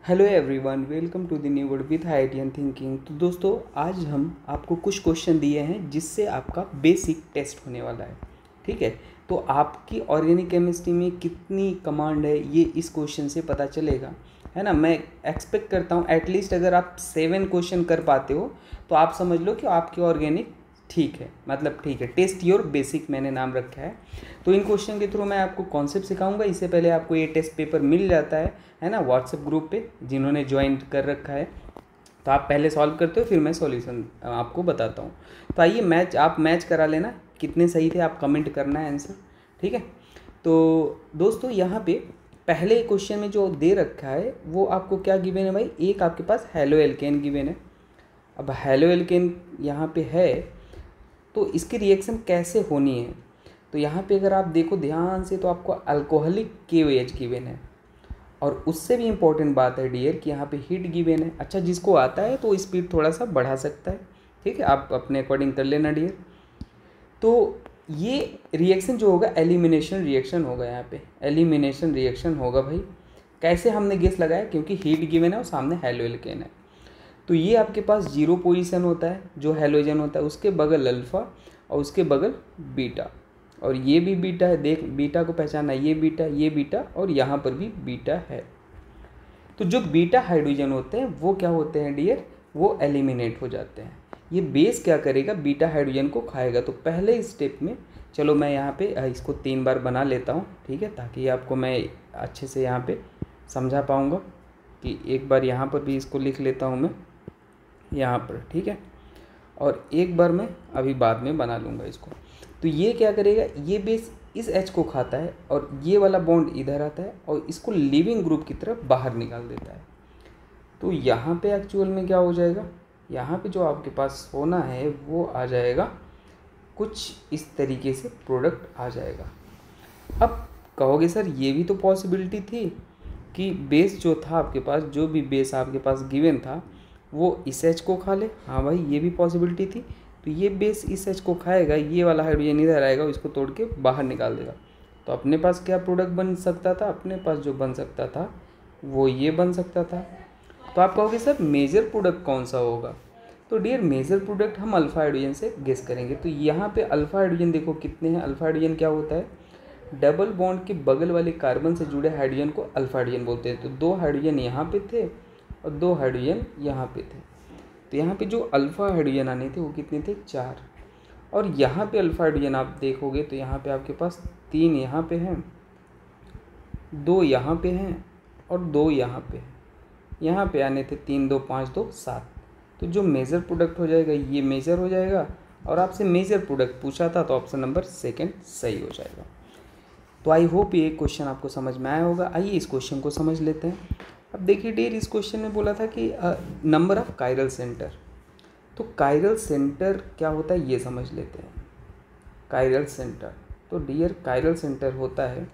Hello everyone, welcome to the new word with IITian thinking. तो दोस्तों, आज हम आपको कुछ क्वेश्चन दिए हैं जिससे आपका बेसिक टेस्ट होने वाला है। ठीक है, तो आपकी ऑर्गेनिक केमिस्ट्री में कितनी कमांड है ये इस क्वेश्चन से पता चलेगा, है ना। मैं एक्सपेक्ट करता हूँ एटलीस्ट अगर आप 7 क्वेश्चन कर पाते हो तो आप समझ लो कि आपकी ऑर्गेनिक ठीक है, मतलब ठीक है। टेस्ट योर बेसिक मैंने नाम रखा है। तो इन क्वेश्चन के थ्रू मैं आपको कॉन्सेप्ट सिखाऊंगा। इससे पहले आपको ये टेस्ट पेपर मिल जाता है ना, व्हाट्सएप ग्रुप पे जिन्होंने ज्वाइन कर रखा है। तो आप पहले सॉल्व करते हो, फिर मैं सॉल्यूशन आपको बताता हूँ। तो आइए आप मैच करा लेना, कितने सही थे आप कमेंट करना है आंसर। ठीक है, तो दोस्तों यहाँ पे पहले क्वेश्चन में जो दे रखा है वो आपको क्या गिवन है भाई। एक आपके पास हेलो एल्केन गिवन है। अब हेलो एल्केन यहाँ पे है तो इसकी रिएक्शन कैसे होनी है। तो यहाँ पे अगर आप देखो ध्यान से तो आपको अल्कोहलिक KOH गिवन है। और उससे भी इम्पोर्टेंट बात है डियर कि यहाँ पे हीट गिवन है। अच्छा, जिसको आता है तो स्पीड थोड़ा सा बढ़ा सकता है। ठीक है, आप अपने अकॉर्डिंग कर लेना डियर। तो ये रिएक्शन जो होगा एलिमिनेशन रिएक्शन होगा। यहाँ पे एलिमिनेशन रिएक्शन होगा भाई। कैसे हमने गेस लगाया, क्योंकि हीट गिवन है और सामने हेलो एल्केन है। तो ये आपके पास 0 पोजीशन होता है, जो हेलोजन होता है उसके बगल अल्फ़ा और उसके बगल बीटा, और ये भी बीटा है। देख, बीटा को पहचाना, ये बीटा और यहाँ पर भी बीटा है। तो जो बीटा हाइड्रोजन होते हैं वो क्या होते हैं डियर, वो एलिमिनेट हो जाते हैं। ये बेस क्या करेगा, बीटा हाइड्रोजन को खाएगा। तो पहले स्टेप में चलो मैं यहाँ पे इसको 3 बार बना लेता हूँ, ठीक है, ताकि आपको मैं अच्छे से यहाँ पे समझा पाऊँगा। कि एक बार यहाँ पर भी इसको लिख लेता हूँ मैं यहाँ पर, ठीक है, और एक बार मैं अभी बाद में बना लूँगा इसको। तो ये क्या करेगा, ये बेस इस H को खाता है और ये वाला बॉन्ड इधर आता है और इसको लिविंग ग्रुप की तरफ बाहर निकाल देता है। तो यहाँ पे एक्चुअल में क्या हो जाएगा, यहाँ पे जो आपके पास होना है वो आ जाएगा कुछ इस तरीके से, प्रोडक्ट आ जाएगा। अब कहोगे सर ये भी तो पॉसिबिलिटी थी कि बेस जो था आपके पास, जो भी बेस आपके पास गिवन था वो इस H को खा ले। हाँ भाई, ये भी पॉसिबिलिटी थी। तो ये बेस इस H को खाएगा, ये वाला हाइड्रोजन इधर आएगा, इसको तोड़ के बाहर निकाल देगा। तो अपने पास क्या प्रोडक्ट बन सकता था, अपने पास जो बन सकता था वो ये बन सकता था। तो आप कहोगे सर मेजर प्रोडक्ट कौन सा होगा। तो डियर मेजर प्रोडक्ट हम अल्फा हाइड्रोजन से गेस करेंगे। तो यहाँ पे अल्फा हाइड्रोजन देखो कितने हैं। अल्फा हाइड्रोजन क्या होता है, डबल बॉन्ड के बगल वाले कार्बन से जुड़े हाइड्रोजन को अल्फा हाइड्रोजन बोलते हैं। तो 2 हाइड्रोजन यहाँ पे थे और 2 हाइड्रोजन यहाँ पे थे। तो यहाँ पे जो अल्फ़ा हाइड्रोजन आने थे वो कितने थे, 4। और यहाँ पे अल्फ़ा हाइड्रोजन आप देखोगे तो यहाँ पे आपके पास 3 यहाँ पे हैं, 2 यहाँ पे हैं और 2 यहाँ पे हैं। यहाँ पे आने थे 3, 2, 5, 2, 7। तो जो मेजर प्रोडक्ट हो जाएगा ये मेजर हो जाएगा। और आपसे मेजर प्रोडक्ट पूछा था तो ऑप्शन नंबर 2 सही हो जाएगा। तो आई होप ये क्वेश्चन आपको समझ में आया होगा। आइए इस क्वेश्चन को समझ लेते हैं। अब देखिए डियर, इस क्वेश्चन में बोला था कि नंबर ऑफ कायरल सेंटर। तो कायरल सेंटर क्या होता है ये समझ लेते हैं। कायरल सेंटर, तो डियर कायरल सेंटर होता है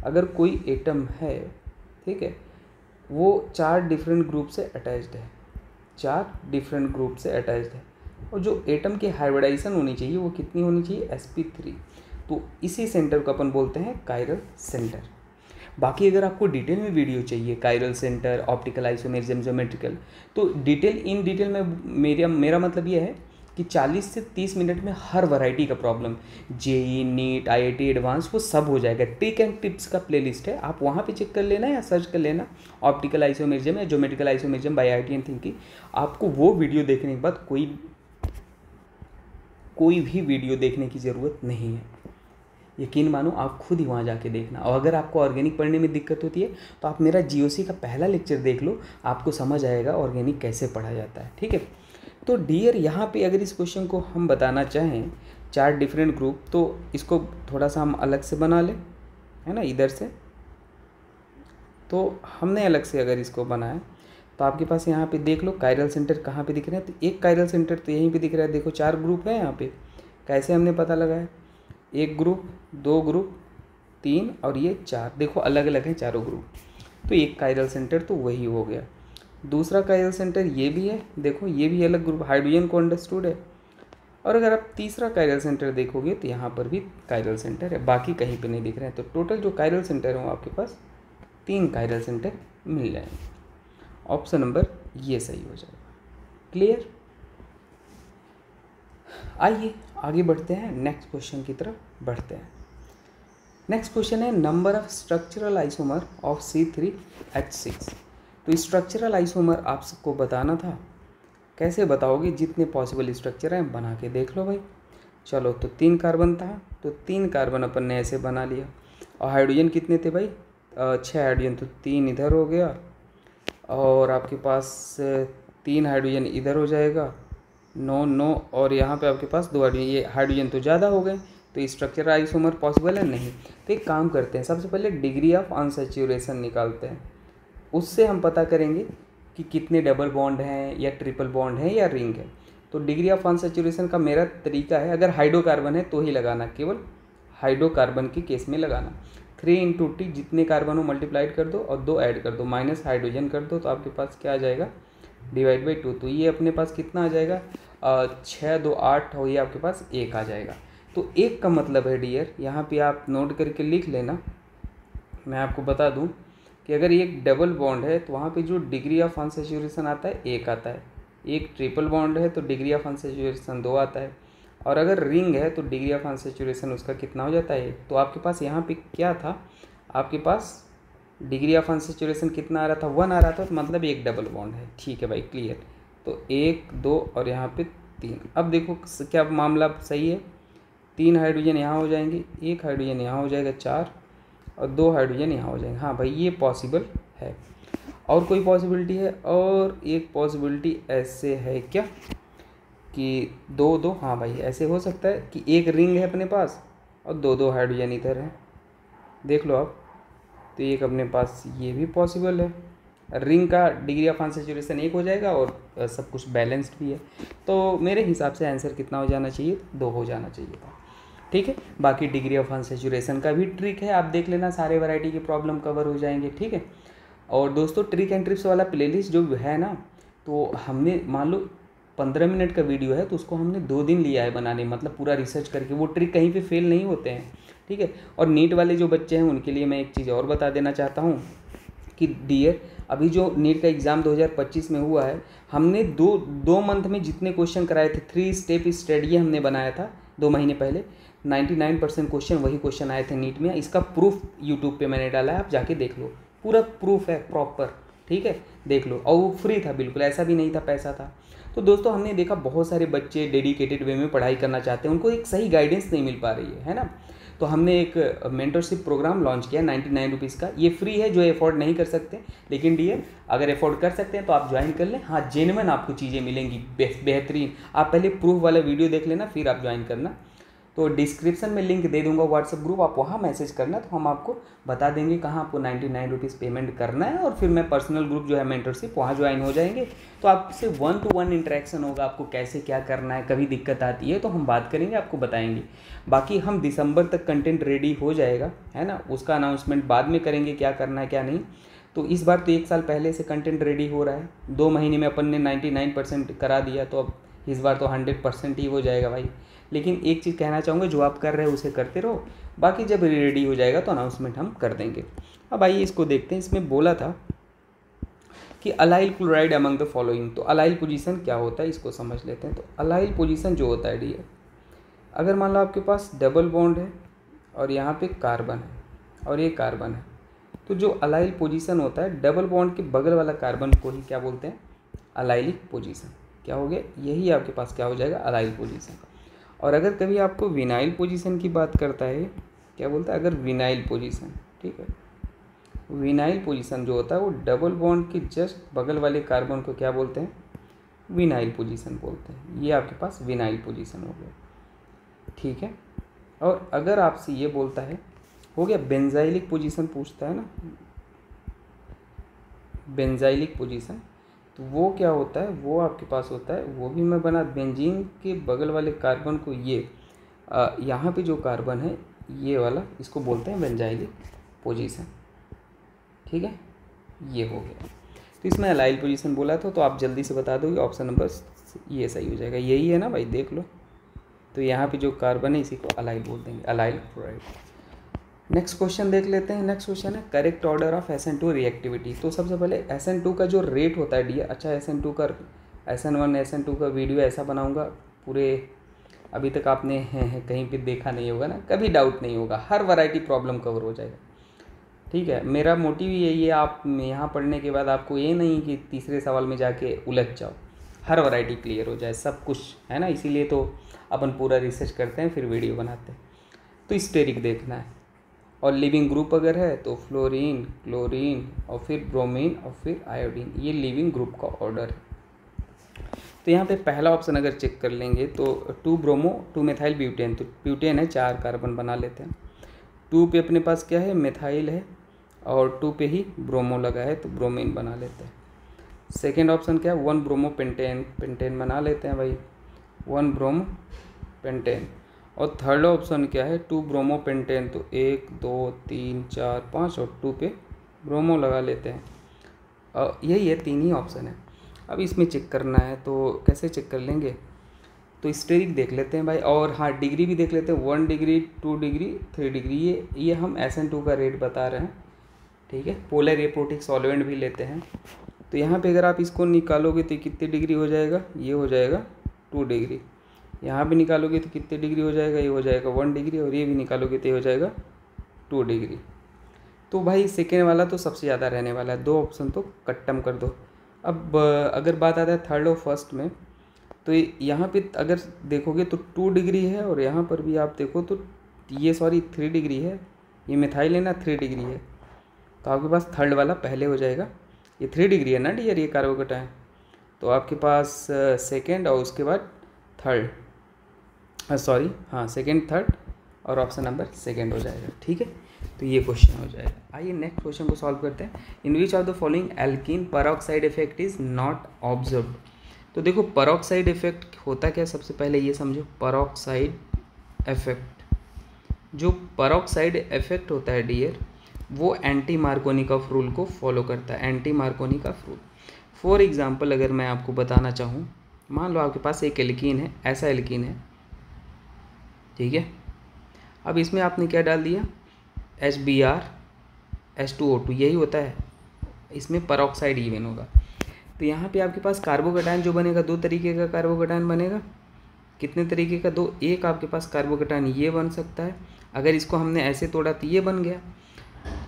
अगर कोई एटम है, ठीक है, वो 4 डिफरेंट ग्रुप से अटैच्ड है, 4 डिफरेंट ग्रुप से अटैच्ड है, और जो एटम की हाइब्रिडाइजेशन होनी चाहिए वो कितनी होनी चाहिए, sp3। तो इसी सेंटर को अपन बोलते हैं कायरल सेंटर। बाकी अगर आपको डिटेल में वीडियो चाहिए chiral centre, optical isomerism, geometrical, तो इन डिटेल में मेरा मतलब ये है कि 40 से 30 मिनट में हर वैरायटी का problem, JEE, NEET, IIT advance, वो सब हो जाएगा। ट्रिक एंड टिप्स का प्लेलिस्ट है, आप वहाँ पे चेक कर लेना या सर्च कर लेना ऑप्टिकल आइसोमेरिज्म या geometrical isomerism by IIT thinking. आपको वो वीडियो देखने के बाद कोई भी वीडियो देखने की ज़रूरत नहीं है। यकीन मानो, आप खुद ही वहाँ जाके देखना। और अगर आपको ऑर्गेनिक पढ़ने में दिक्कत होती है तो आप मेरा GOC का पहला लेक्चर देख लो, आपको समझ आएगा ऑर्गेनिक कैसे पढ़ा जाता है। ठीक है, तो डियर यहाँ पे अगर इस क्वेश्चन को हम बताना चाहें 4 डिफरेंट ग्रुप, तो इसको थोड़ा सा हम अलग से बना लें, है ना, इधर से। तो हमने अलग से अगर इसको बनाया तो आपके पास यहाँ पे देख लो कायरल सेंटर कहाँ पे दिख रहे हैं। तो एक कायरल सेंटर तो यहीं पे दिख रहा है। देखो 4 ग्रुप है यहाँ पे। कैसे हमने पता लगाया, 1 ग्रुप, 2 ग्रुप, 3 और ये 4, देखो अलग अलग हैं चारों ग्रुप। तो एक कायरल सेंटर तो वही हो गया। दूसरा कायरल सेंटर ये भी है, देखो ये भी अलग ग्रुप, हाइड्रोजन को अंडरस्टूड है। और अगर आप तीसरा कायरल सेंटर देखोगे तो यहाँ पर भी कायरल सेंटर है, बाकी कहीं पे नहीं दिख रहे हैं। तो टोटल जो कायरल सेंटर है वो आपके पास 3 कायरल सेंटर मिल जाएंगे। ऑप्शन नंबर ये सही हो जाएगा। क्लियर। आइए आगे बढ़ते हैं, नेक्स्ट क्वेश्चन की तरफ बढ़ते हैं। नेक्स्ट क्वेश्चन है number of structural isomer of C3H6। तो स्ट्रक्चरल आइसोमर आप सबको बताना था। कैसे बताओगे? जितने पॉसिबल स्ट्रक्चर हैं बना के देख लो भाई। चलो, तो 3 कार्बन था, तो 3 कार्बन अपन ने ऐसे बना लिया। और हाइड्रोजन कितने थे भाई? 6 हाइड्रोजन, तो 3 इधर हो गया और आपके पास 3 हाइड्रोजन इधर हो जाएगा, 9 9, और यहाँ पे आपके पास 2 हाइड्रोजन। ये हाइड्रोजन तो ज़्यादा हो गए, तो स्ट्रक्चरल आइसोमर पॉसिबल है नहीं। तो एक काम करते हैं, सबसे पहले डिग्री ऑफ अनसैचुरेशन निकालते हैं। उससे हम पता करेंगे कि कितने डबल बॉन्ड हैं या ट्रिपल बॉन्ड हैं या रिंग है। तो डिग्री ऑफ अनसैचुरेशन का मेरा तरीका है, अगर हाइड्रोकार्बन है तो ही लगाना, केवल हाइड्रोकार्बन के केस में लगाना। 3 × T, जितने कार्बन हो मल्टीप्लाइड कर दो और 2 ऐड कर दो, माइनस हाइड्रोजन कर दो, तो आपके पास क्या आ जाएगा? /2। तो ये अपने पास कितना आ जाएगा? 6 2 8, और ये आपके पास 1 आ जाएगा। तो 1 का मतलब है डियर, यहाँ पे आप नोट करके लिख लेना। मैं आपको बता दूँ कि अगर एक डबल बॉन्ड है तो वहाँ पे जो डिग्री ऑफ अनसैचुरेशन आता है 1 आता है। एक ट्रिपल बॉन्ड है तो डिग्री ऑफ अनसैचुरेशन 2 आता है। और अगर रिंग है तो डिग्री ऑफ अनसैचुरेशन उसका कितना हो जाता है? 1। तो आपके पास यहाँ पे क्या था? आपके पास डिग्री ऑफ अनसैचुरेशन कितना आ रहा था? 1 आ रहा था, तो मतलब एक डबल बॉन्ड है। ठीक है भाई, क्लियर। तो 1 2 और यहाँ पे 3। अब देखो क्या मामला सही है। 3 हाइड्रोजन यहाँ हो जाएंगे, 1 हाइड्रोजन यहाँ हो जाएगा, 4, और 2 हाइड्रोजन यहाँ हो जाएंगे। हाँ भाई, ये पॉसिबल है। और कोई पॉसिबिलिटी है? और एक पॉसिबिलिटी ऐसे है क्या कि 2 2, हाँ भाई ऐसे हो सकता है कि एक रिंग है अपने पास और 2 2 हाइड्रोजन इधर है। देख लो आप, तो एक अपने पास ये भी पॉसिबल है। रिंग का डिग्री ऑफ अनसैचुरेशन 1 हो जाएगा और सब कुछ बैलेंस्ड भी है। तो मेरे हिसाब से आंसर कितना हो जाना चाहिए? 2 हो जाना चाहिए था। ठीक है। बाकी डिग्री ऑफ अनसैचुरेशन का भी ट्रिक है, आप देख लेना, सारे वैरायटी की प्रॉब्लम कवर हो जाएंगे। ठीक है। और दोस्तों, ट्रिक एंड ट्रिप्स वाला प्लेलिस्ट जो है ना, तो हमने मान लो 15 मिनट का वीडियो है तो उसको हमने 2 दिन लिया है बनाने, मतलब पूरा रिसर्च करके। वो ट्रिक कहीं पे फेल नहीं होते हैं। ठीक है। और नीट वाले जो बच्चे हैं उनके लिए मैं एक चीज़ और बता देना चाहता हूँ कि डियर, अभी जो नीट का एग्ज़ाम 2025 में हुआ है, हमने दो मंथ में जितने क्वेश्चन कराए थे, 3 स्टेप स्टडी हमने बनाया था 2 महीने पहले। 99% क्वेश्चन वही क्वेश्चन आए थे नीट में। इसका प्रूफ यूट्यूब पे मैंने डाला है, आप जाके देख लो, पूरा प्रूफ है प्रॉपर। ठीक है, देख लो। और वो फ्री था बिल्कुल, ऐसा भी नहीं था पैसा था। तो दोस्तों, हमने देखा बहुत सारे बच्चे डेडिकेटेड वे में पढ़ाई करना चाहते हैं, उनको एक सही गाइडेंस नहीं मिल पा रही है ना। तो हमने एक मेंटरशिप प्रोग्राम लॉन्च किया 99 रुपीज़ का। ये फ्री है जो अफोर्ड नहीं कर सकते, लेकिन डियर अगर अफोर्ड कर सकते हैं तो आप ज्वाइन कर लें। हाँ, जेन्युइन आपको चीज़ें मिलेंगी बेहतरीन। आप पहले प्रूफ वाला वीडियो देख लेना, फिर आप ज्वाइन करना। तो डिस्क्रिप्शन में लिंक दे दूंगा व्हाट्सअप ग्रुप, आप वहाँ मैसेज करना, तो हम आपको बता देंगे कहाँ आपको 99 रुपीज़ पेमेंट करना है। और फिर मैं पर्सनल ग्रुप जो है मेंटरशिप, वहाँ ज्वाइन हो जाएंगे। तो आपसे 1-to-1 इंटरेक्शन होगा, आपको कैसे क्या करना है, कभी दिक्कत आती है तो हम बात करेंगे, आपको बताएंगे। बाकी हम दिसंबर तक कंटेंट रेडी हो जाएगा, है ना। उसका अनाउंसमेंट बाद में करेंगे, क्या करना है क्या नहीं। तो इस बार तो 1 साल पहले से कंटेंट रेडी हो रहा है। 2 महीने में अपन ने 99% करा दिया, तो अब इस बार तो 100% ही हो जाएगा भाई। लेकिन एक चीज़ कहना चाहूँगा, जो आप कर रहे हो उसे करते रहो, बाकी जब रेडी हो जाएगा तो अनाउंसमेंट हम कर देंगे। अब आइए इसको देखते हैं। इसमें बोला था कि allyl chloride among the following. तो अलाइल पोजीशन क्या होता है इसको समझ लेते हैं। तो अलाइल पोजीशन जो होता है डियर, अगर मान लो आपके पास डबल बॉन्ड है और यहाँ पे कार्बन है और ये कार्बन है, तो जो अलाइल पोजीशन होता है, डबल बॉन्ड के बगल वाला कार्बन को ही क्या बोलते हैं? Allylic position. क्या हो गया? यही आपके पास क्या हो जाएगा? Allyl position. और अगर कभी आपको विनाइल पोजीशन की बात करता है, क्या बोलता है? अगर विनाइल पोजीशन, ठीक है, विनाइल पोजीशन जो होता है वो डबल बॉन्ड के जस्ट बगल वाले कार्बन को क्या बोलते हैं? विनाइल पोजीशन बोलते हैं। ये आपके पास विनाइल पोजीशन हो गया। ठीक है। और अगर आपसे ये बोलता है, हो गया बेंजाइलिक पोजीशन पूछता है ना, बेंजाइलिक पोजीशन, तो वो क्या होता है? वो आपके पास होता है, वो भी मैं बना, बेंजीन के बगल वाले कार्बन को, ये यहाँ पे जो कार्बन है ये वाला, इसको बोलते हैं बेंजाइलिक पोजीशन। ठीक है, ये हो गया। तो इसमें अलाइल पोजीशन बोला था, तो आप जल्दी से बता दोगे, ऑप्शन नंबर ये सही हो जाएगा। यही है ना भाई, देख लो। तो यहाँ पे जो कार्बन है इसी को अलाइल बोल देंगे, अलाइल क्लोराइड। नेक्स्ट क्वेश्चन देख लेते हैं। नेक्स्ट क्वेश्चन है correct order of SN2 reactivity. तो सबसे पहले SN2 का जो रेट होता है डियर, अच्छा SN2 का SN1 SN2 का वीडियो ऐसा बनाऊंगा पूरे, अभी तक आपने कहीं पे देखा नहीं होगा ना, कभी डाउट नहीं होगा, हर वैरायटी प्रॉब्लम कवर हो जाएगा। ठीक है, मेरा मोटिव यही है, आप यहाँ पढ़ने के बाद आपको ये नहीं कि तीसरे सवाल में जाके उलझ जाओ, हर वैरायटी क्लियर हो जाए, सब कुछ है ना। इसीलिए तो अपन पूरा रिसर्च करते हैं फिर वीडियो बनाते हैं। तो स्टेरिक देखना है, और लिविंग ग्रुप अगर है तो फ्लोरीन, क्लोरीन और फिर ब्रोमीन और फिर आयोडीन, ये लिविंग ग्रुप का ऑर्डर है। तो यहाँ पे पहला ऑप्शन अगर चेक कर लेंगे तो 2 ब्रोमो 2 मेथाइल ब्यूटेन, तो ब्यूटेन है 4 कार्बन बना लेते हैं। 2 पे अपने पास क्या है, मेथाइल है, और 2 पे ही ब्रोमो लगा है तो ब्रोमीन बना लेते हैं। सेकेंड ऑप्शन क्या है, 1 ब्रोमो पेंटेन, पेंटेन बना लेते हैं भाई, 1 ब्रोमो पेंटेन। और थर्ड ऑप्शन क्या है, 2 ब्रोमो पेंटेन, तो 1 2 3 4 5 और 2 पे ब्रोमो लगा लेते हैं। और यही है, 3 ही ऑप्शन है। अब इसमें चेक करना है तो कैसे चेक कर लेंगे, तो स्टेरिक देख लेते हैं भाई, और हाँ डिग्री भी देख लेते हैं, 1 डिग्री 2 डिग्री 3 डिग्री, ये हम SN2 का रेट बता रहे हैं। ठीक है, पोलर एप्रोटिक सॉल्वेंट भी लेते हैं। तो यहाँ पे अगर आप इसको निकालोगे तो कितने डिग्री हो जाएगा, ये हो जाएगा 2 डिग्री। यहाँ भी निकालोगे तो कितने डिग्री हो जाएगा, ये हो जाएगा 1 डिग्री, और ये भी निकालोगे तो ये हो जाएगा 2 डिग्री। तो भाई सेकेंड वाला तो सबसे ज़्यादा रहने वाला है, 2 ऑप्शन तो कट्टम कर दो। अब अगर बात आता है थर्ड और फर्स्ट में, तो यहाँ पे अगर देखोगे तो 2 डिग्री है, और यहाँ पर भी आप देखो तो ये 3 डिग्री है, ये मिथाइल है ना 3 डिग्री है, तो आपके पास थर्ड वाला पहले हो जाएगा। ये 3 डिग्री है ना डियर, ये कार्बोकेटाइन, तो आपके पास सेकेंड और उसके बाद थर्ड, सेकेंड थर्ड और ऑप्शन नंबर सेकेंड हो जाएगा। ठीक है, तो ये क्वेश्चन हो जाएगा। आइए नेक्स्ट क्वेश्चन को सॉल्व करते हैं। In which of the following alkene peroxide effect is not observed. तो देखो परऑक्साइड इफेक्ट होता क्या, सबसे पहले ये समझो, परऑक्साइड इफेक्ट, जो परऑक्साइड इफेक्ट होता है डियर, वो एंटी मार्कोनिकॉफ रूल को फॉलो करता है, anti Markovnikov rule. For example अगर मैं आपको बताना चाहूँ, मान लो आपके पास एक एल्कीन है, ऐसा एल्कीन है, ठीक है। अब इसमें आपने क्या डाल दिया, HBr H2O2, यही होता है, इसमें परऑक्साइड इवन होगा। तो यहाँ पे आपके पास कार्बोकेटाइन जो बनेगा, 2 तरीके का कार्बोकेटाइन बनेगा। कितने तरीके का, 2। एक आपके पास कार्बोकेटाइन ये बन सकता है, अगर इसको हमने ऐसे तोड़ा तो ये बन गया,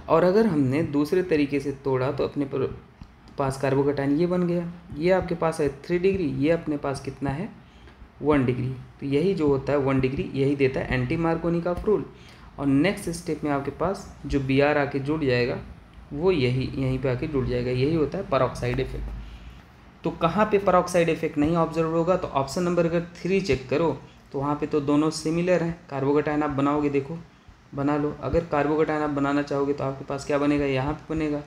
और अगर हमने दूसरे तरीके से तोड़ा तो अपने पास कार्बोकेटाइन ये बन गया। ये आपके पास है 3 डिग्री, ये अपने पास कितना है 1 डिग्री। तो यही जो होता है 1 डिग्री, यही देता है एंटी मार्कोनिकॉफ रूल। और नेक्स्ट स्टेप में आपके पास जो Br आके जुड़ जाएगा, वो यहीं पे आके जुड़ जाएगा, यही होता है परऑक्साइड इफेक्ट। तो कहाँ पे परऑक्साइड इफेक्ट नहीं ऑब्जर्व होगा, तो ऑप्शन नंबर अगर 3 चेक करो तो वहाँ पे तो दोनों सिमिलर हैं। कार्बोकेटाइन आप बनाओगे, देखो बना लो, अगर कार्बोकेटाइन आप बनाना चाहोगे तो आपके पास क्या बनेगा, यहाँ पे बनेगा।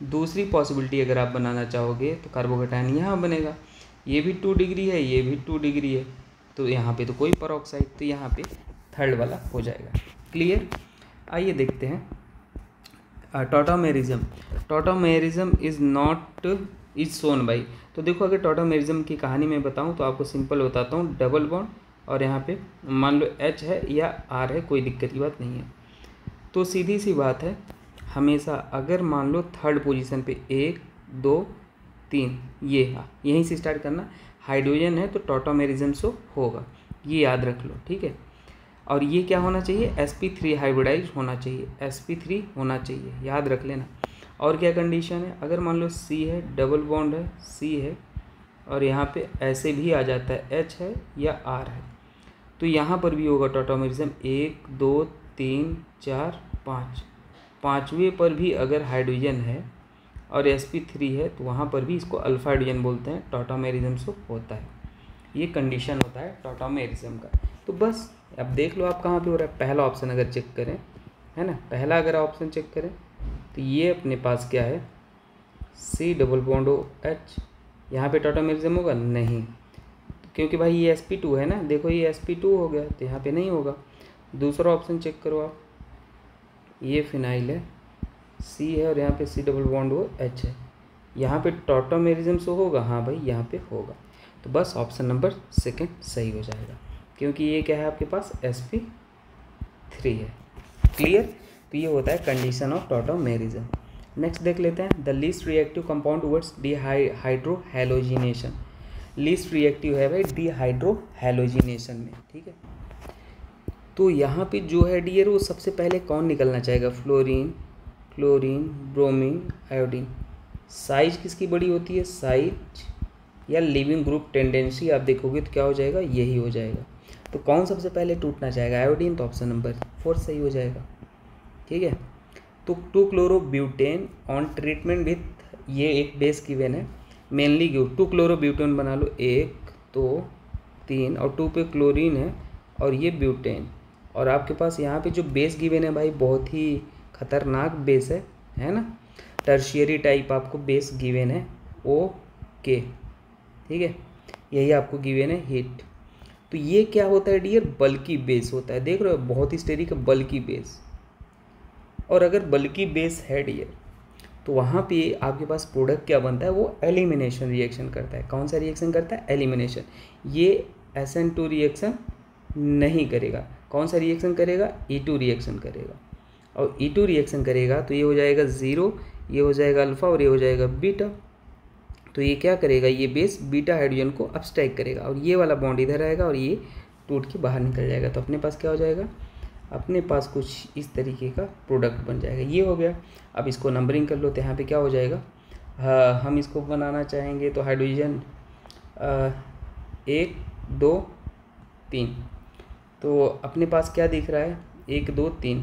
दूसरी पॉसिबिलिटी अगर आप बनाना चाहोगे तो कार्बोकेटाइन यहाँ बनेगा, ये भी 2 डिग्री है, ये भी 2 डिग्री है, तो यहाँ पे तो कोई परऑक्साइड, तो यहाँ पे थर्ड वाला हो जाएगा। क्लियर। आइए देखते हैं tautomerism. Tautomerism is not is shown by. तो देखो अगर टॉटोमेरिज्म की कहानी मैं बताऊँ तो आपको सिंपल बताता हूँ, डबल बॉन्ड और यहाँ पे मान लो H है या R है, कोई दिक्कत की बात नहीं है। तो सीधी सी बात है, हमेशा अगर मान लो थर्ड पोजीशन पे 1 2 3 ये यहीं से स्टार्ट करना, हाइड्रोजन है तो टॉटोमेरिज्म से होगा, ये याद रख लो। ठीक है, और ये क्या होना चाहिए, sp3 हाइब्रिडाइज होना चाहिए, sp3 होना चाहिए, याद रख लेना। और क्या कंडीशन है, अगर मान लो C है, डबल बॉन्ड है, C है, और यहाँ पे ऐसे भी आ जाता है H है या R है, तो यहाँ पर भी होगा टॉटोमेरिज्म। 1 2 3 4 5, पाँचवें पर भी अगर हाइड्रोजन है और sp3 है तो वहाँ पर भी इसको अल्फा हाइड्रोजन बोलते हैं, टॉटोमेरिज्म से होता है। ये कंडीशन होता है टॉटोमेरिज्म का। तो बस अब देख लो आप कहाँ पे हो रहा है। पहला ऑप्शन अगर चेक करें, है ना, पहला अगर ऑप्शन चेक करें तो ये अपने पास क्या है, C डबल बॉन्ड OH, यहाँ पे टॉटोमेरिज्म होगा नहीं, क्योंकि भाई ये sp2 है ना, देखो ये sp2 हो गया, तो यहाँ पे नहीं होगा। दूसरा ऑप्शन चेक करो आप, ये फिनाइल है, C है और यहाँ पे C डबल बॉन्ड OH है, यहाँ पे टॉटोमेरिज्म से होगा, हाँ भाई यहाँ पे होगा। तो बस ऑप्शन नंबर सेकंड सही हो जाएगा, क्योंकि ये क्या है आपके पास sp3 है। क्लियर। तो ये होता है कंडीशन ऑफ टॉटोमेरिज्म। नेक्स्ट देख लेते हैं the least reactive compound towards dehydrohalogenation. Least reactive है भाई डिहाइड्रोहैलोजिनेशन में, ठीक है। तो यहाँ पे जो है डियर वो सबसे पहले कौन निकलना चाहेगा, fluorine, chlorine, bromine, iodine. Size किसकी बड़ी होती है, साइज या लिविंग ग्रुप टेंडेंसी आप देखोगे तो क्या हो जाएगा, यही हो जाएगा। तो कौन सबसे पहले टूटना चाहेगा, आयोडीन, तो ऑप्शन नंबर 4 सही हो जाएगा, ठीक है। तो 2-क्लोरोब्यूटेन ऑन ट्रीटमेंट विथ, ये एक बेस गिवन है, मेनली गिव 2-क्लोरोब्यूटेन बना लो, 1 2 3 और 2 पे क्लोरीन है और ये ब्यूटेन, और आपके पास यहाँ पे जो बेस गिवन है भाई बहुत ही खतरनाक बेस है ना, टर्शियरी टाइप आपको बेस गिवन है ओके, ठीक है, यही आपको गिवन है हिट। तो ये क्या होता है डियर, बल्की बेस होता है, देख रहे हो बहुत ही स्टेरिक बल्की बेस। और अगर बल्की बेस है डियर तो वहाँ पे आपके पास प्रोडक्ट क्या बनता है, वो एलिमिनेशन रिएक्शन करता है। कौन सा रिएक्शन करता है, एलिमिनेशन। ये SN2 रिएक्शन नहीं करेगा, कौन सा रिएक्शन करेगा, E2 रिएक्शन करेगा। और E2 रिएक्शन करेगा तो ये हो जाएगा 0, ये हो जाएगा अल्फ़ा और ये हो जाएगा बीटा। तो ये क्या करेगा, ये बेस बीटा हाइड्रोजन को अपस्ट्रैक्ट करेगा और ये वाला बॉन्ड इधर आएगा और ये टूट के बाहर निकल जाएगा। तो अपने पास क्या हो जाएगा, अपने पास कुछ इस तरीके का प्रोडक्ट बन जाएगा। ये हो गया। अब इसको नंबरिंग कर लो तो यहाँ पे क्या हो जाएगा, हम इसको बनाना चाहेंगे तो हाइड्रोजन 1 2 3, तो अपने पास क्या दिख रहा है, 1 2 3,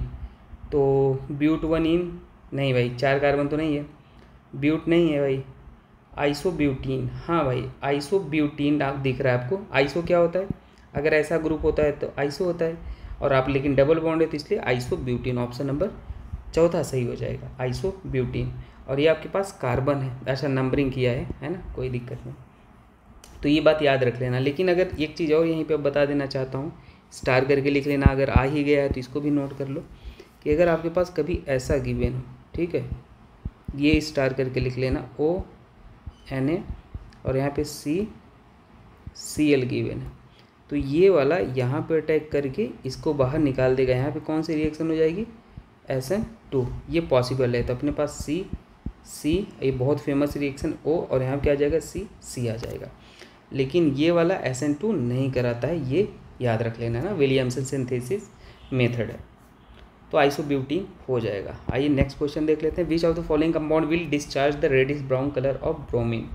तो ब्यूट 1 इन, नहीं भाई 4 कार्बन तो नहीं है, ब्यूट नहीं है भाई, आइसोब्यूटीन, हाँ भाई आइसोब्यूटीन आप दिख रहा है आपको। आइसो क्या होता है, अगर ऐसा ग्रुप होता है तो आइसो होता है, और आप लेकिन डबल बॉन्ड है तो इसलिए आइसोब्यूटीन, ऑप्शन नंबर 4 सही हो जाएगा, आइसोब्यूटीन। और ये आपके पास कार्बन है, ऐसा नंबरिंग किया है ना, कोई दिक्कत नहीं। तो ये बात याद रख लेना। लेकिन अगर एक चीज़ और यहीं पे बता देना चाहता हूँ, स्टार करके लिख लेना, अगर आ ही गया है तो इसको भी नोट कर लो कि अगर आपके पास कभी ऐसा गिवन हो, ठीक है, ये स्टार करके लिख लेना ONA और यहाँ पे CCl गिवन है, तो ये वाला यहाँ पे अटैक करके इसको बाहर निकाल देगा। यहाँ पे कौन सी रिएक्शन हो जाएगी, SN2, ये पॉसिबल है। तो अपने पास C, ये बहुत फेमस रिएक्शन O, और यहाँ पे क्या आ जाएगा, C आ जाएगा। लेकिन ये वाला SN2 नहीं कराता है, ये याद रख लेना ना, विलियमसन सिंथेसिस मेथड है। तो आइसोब्यूटीन हो जाएगा। आइए नेक्स्ट क्वेश्चन देख लेते हैं, which of the following compound will discharge the reddish brown colour of bromine.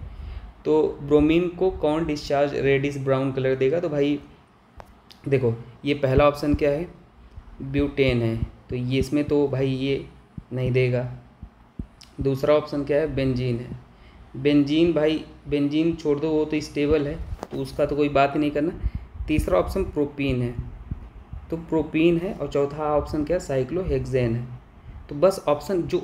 तो ब्रोमीन को कौन डिस्चार्ज रेडिश ब्राउन कलर देगा, तो भाई देखो ये पहला ऑप्शन क्या है, ब्यूटेन है, तो ये इसमें तो भाई ये नहीं देगा। दूसरा ऑप्शन क्या है, बेंजीन है, बेंजीन भाई बेंजीन छोड़ दो, वो तो स्टेबल है तो उसका तो कोई बात ही नहीं करना। तीसरा ऑप्शन प्रोपीन है, तो प्रोपीन है, और चौथा ऑप्शन क्या है, साइक्लोहेक्सेन है। तो बस ऑप्शन जो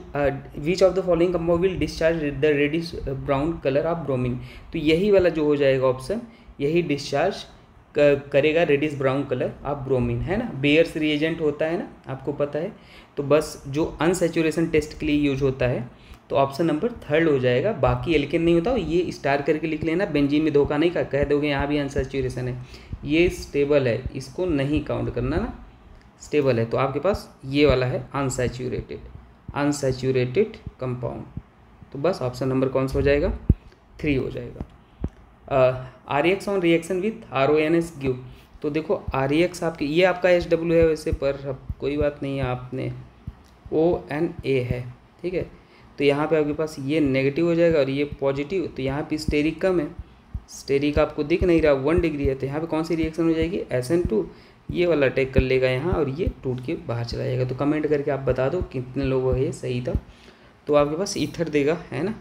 which of the following compound will discharge the reddish brown colour of bromine, तो यही वाला जो हो जाएगा ऑप्शन, यही डिस्चार्ज करेगा reddish brown colour of bromine, है ना। बेयर्स रिएजेंट होता है ना, आपको पता है। तो बस जो अनसैचुरेशन टेस्ट के लिए यूज होता है, तो ऑप्शन नंबर 3 हो जाएगा। बाकी एल्केन नहीं होता, ये स्टार करके लिख लेना, बेंजीन में धोखा नहीं कह दोगे यहाँ भी अनसैचुरेशन है, ये स्टेबल है, इसको नहीं काउंट करना ना, स्टेबल है। तो आपके पास ये वाला है अनसैचुरेटेड कंपाउंड। तो बस ऑप्शन नंबर कौन सा हो जाएगा, 3 हो जाएगा। RX on reaction with RONS give, तो देखो RX आपके, ये आपका HW है वैसे, पर अब कोई बात नहीं है, आपने ONA है, ठीक है। तो यहाँ पे आपके पास ये नेगेटिव हो जाएगा और ये पॉजिटिव, तो यहाँ पे स्टेरिक कम है, स्टेरिक आपको दिख नहीं रहा, 1 डिग्री है, तो यहाँ पे कौन सी रिएक्शन हो जाएगी, SN2, ये वाला अटैक कर लेगा यहाँ और ये टूट के बाहर चला जाएगा। तो कमेंट करके आप बता दो कितने लोगों को ये सही था। तो आपके पास ईथर देगा, है ना,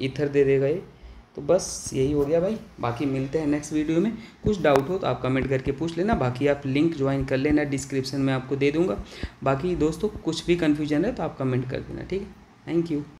ईथर दे देगा ये। तो बस यही हो गया भाई, बाकी मिलते हैं नेक्स्ट वीडियो में। कुछ डाउट हो तो आप कमेंट करके पूछ लेना, बाकी आप लिंक ज्वाइन कर लेना, डिस्क्रिप्शन में आपको दे दूंगा। बाकी दोस्तों कुछ भी कन्फ्यूजन है तो आप कमेंट कर देना, ठीक है। Thank you.